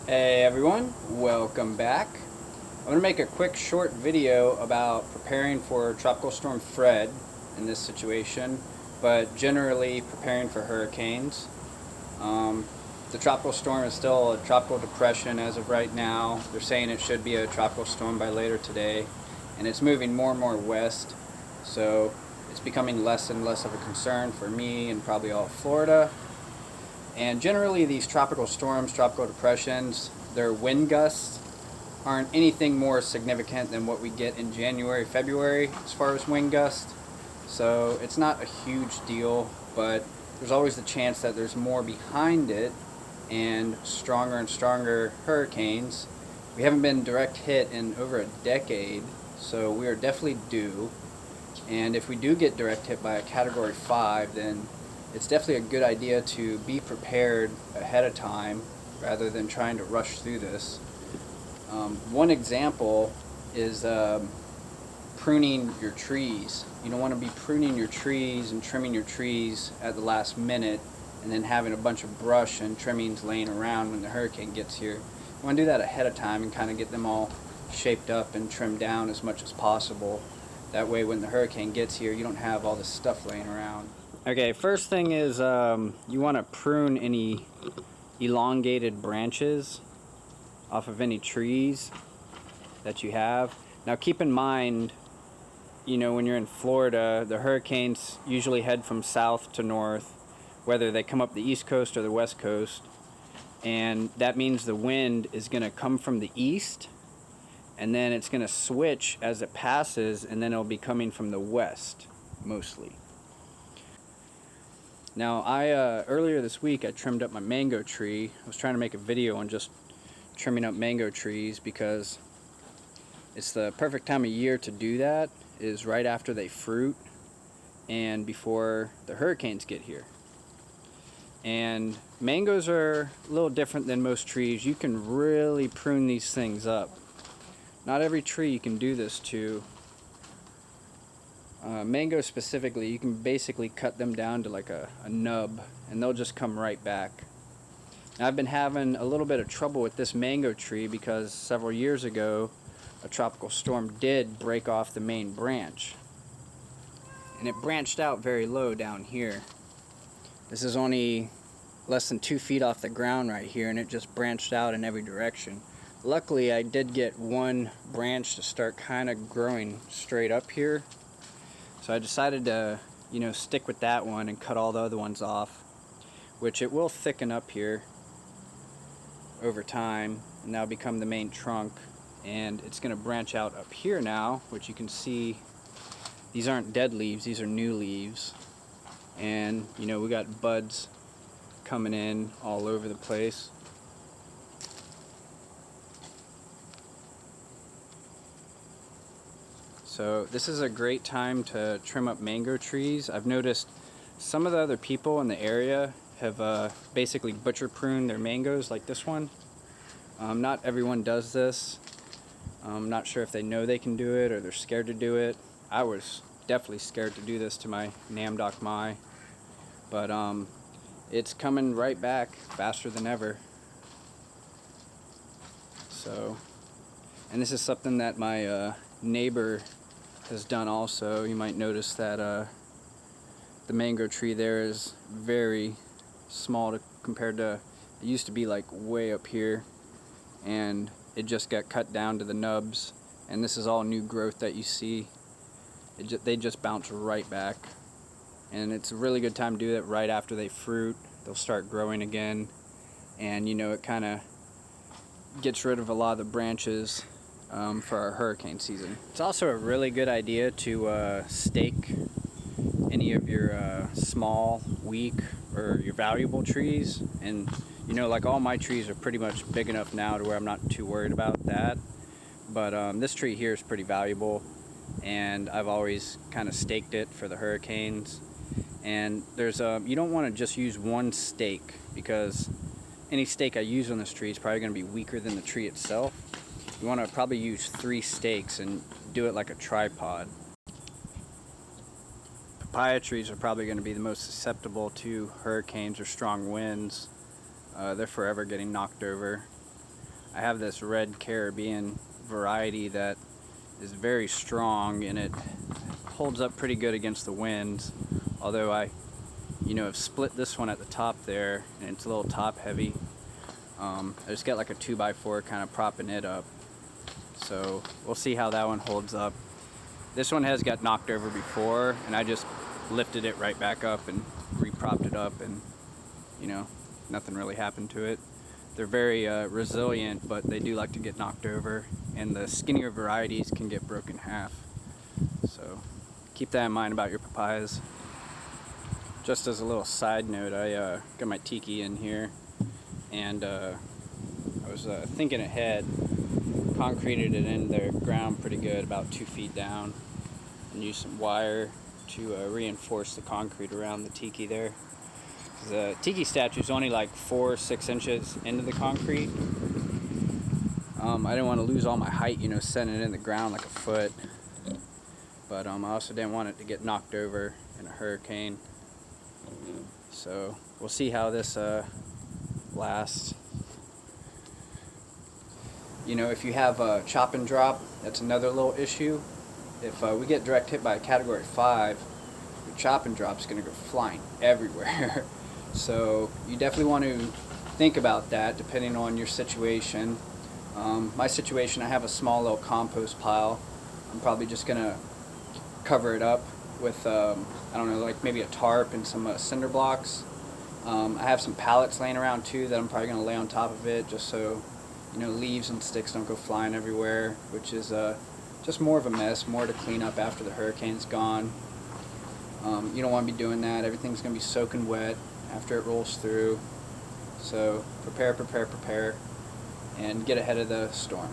Hey everyone, welcome back. I'm going to make a quick short video about preparing for Tropical Storm Fred in this situation, but generally preparing for hurricanes. Um, the tropical storm is still a tropical depression as of right now. They're saying it should be a tropical storm by later today, and it's moving more and more west, so it's becoming less and less of a concern for me and probably all of Florida. And generally these tropical storms, tropical depressions, their wind gusts aren't anything more significant than what we get in January, February as far as wind gusts. So it's not a huge deal, but there's always the chance that there's more behind it and stronger hurricanes. We haven't been direct hit in over a decade, so we are definitely due. And if we do get direct hit by a Category 5, then it's definitely a good idea to be prepared ahead of time rather than trying to rush through this. One example is pruning your trees. You don't want to be pruning your trees and trimming your trees at the last minute and then having a bunch of brush and trimmings laying around when the hurricane gets here. You want to do that ahead of time and kind of get them all shaped up and trimmed down as much as possible. That way when the hurricane gets here, you don't have all this stuff laying around. Okay, first thing is you want to prune any elongated branches off of any trees that you have. Now keep in mind, when you're in Florida, the hurricanes usually head from south to north, whether they come up the east coast or the west coast, and that means the wind is going to come from the east, and then it's going to switch as it passes, and then it'll be coming from the west mostly. Now earlier this week I trimmed up my mango tree. I was trying to make a video on just trimming up mango trees because it's the perfect time of year to do that, is right after they fruit and before the hurricanes get here. And mangoes are a little different than most trees. You can really prune these things up. Not every tree you can do this to. Mangoes specifically, you can basically cut them down to like a nub and they'll just come right back. Now, I've been having a little bit of trouble with this mango tree because several years ago a tropical storm did break off the main branch, and it branched out very low down here. This is only less than 2 feet off the ground right here, and it just branched out in every direction. Luckily I did get one branch to start kind of growing straight up here, so I decided to stick with that one and cut all the other ones off, which it will thicken up here over time and that'll become the main trunk. And it's going to branch out up here now, which you can see these aren't dead leaves, these are new leaves. And we got buds coming in all over the place. So this is a great time to trim up mango trees. I've noticed some of the other people in the area have basically butcher pruned their mangoes like this one. Not everyone does this. I'm not sure if they know they can do it or they're scared to do it. I was definitely scared to do this to my Namdok Mai, but it's coming right back faster than ever. So, and this is something that my neighbor has done also. You might notice that the mango tree there is very small compared to, it used to be like way up here, and it just got cut down to the nubs, and this is all new growth that you see. They just bounce right back, and it's a really good time to do that right after they fruit. They'll start growing again, and it kind of gets rid of a lot of the branches for our hurricane season. It's also a really good idea to stake any of your small, weak, or your valuable trees. And like all my trees are pretty much big enough now to where I'm not too worried about that. But this tree here is pretty valuable, and I've always kind of staked it for the hurricanes. And there's you don't want to just use one stake, because any stake I use on this tree is probably going to be weaker than the tree itself. You want to probably use 3 stakes and do it like a tripod. Papaya trees are probably going to be the most susceptible to hurricanes or strong winds. They're forever getting knocked over. I have this red Caribbean variety that is very strong, and it holds up pretty good against the winds, although I have split this one at the top there, and it's a little top heavy. I just got like a 2x4 kind of propping it up, so we'll see how that one holds up. This one has got knocked over before, and I just lifted it right back up and re-propped it up, and nothing really happened to it. They're very resilient, but they do like to get knocked over, and the skinnier varieties can get broken in half. So keep that in mind about your papayas. Just as a little side note, I got my tiki in here, and I was thinking ahead, concreted it in the ground pretty good, about 2 feet down, and used some wire to reinforce the concrete around the tiki there. The tiki statue is only like 4 or 6 inches into the concrete. I didn't want to lose all my height, setting it in the ground like a foot, but I also didn't want it to get knocked over in a hurricane. So we'll see how this lasts. If you have a chop and drop, that's another little issue. If we get direct hit by a Category 5, your chop and drop is going to go flying everywhere. So you definitely want to think about that depending on your situation. My situation, I have a small little compost pile. I'm probably just going to cover it up with, I don't know, like maybe a tarp and some cinder blocks. I have some pallets laying around too that I'm probably going to lay on top of it, just so leaves and sticks don't go flying everywhere, which is just more of a mess, more to clean up after the hurricane's gone. You don't want to be doing that. Everything's going to be soaking wet after it rolls through. So prepare, and get ahead of the storm.